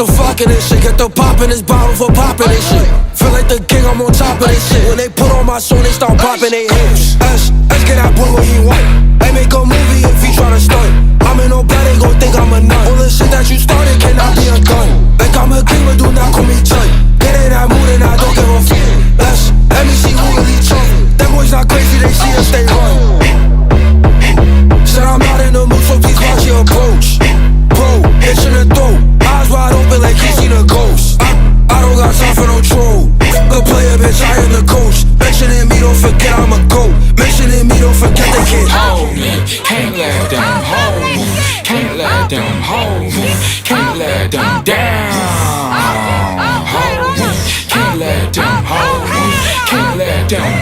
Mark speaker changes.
Speaker 1: the fucking this shit, get the pop in this bottle for popping this shit. Feel like the king, I'm on top of this shit. When they put on my song, they start popping their hips. Let's get that boy what he want. They make a movie if he tryna stunt. I'm in no bed, they gon' think I'm a nut. All the shit that you started cannot be undone. Like I'm a king, but do not call me Chud. Get in that mood and I don't give a fuck. Let me see who really chunk. Them boys not crazy, they see us, they run. Said I'm not in the mood, so please watch your approach. Bro, bitch in the throat, eyes wide open like he seen a ghost. I don't got time for no troll. Good player, bitch, I am the coach. Mentioning me, don't forget I'm a GOAT. Mentioning me, don't forget the kid.
Speaker 2: Hold me, can't let them hold me. Can't let them hold me. Can't let them down. Hold me, can't let them hold me. Can't let them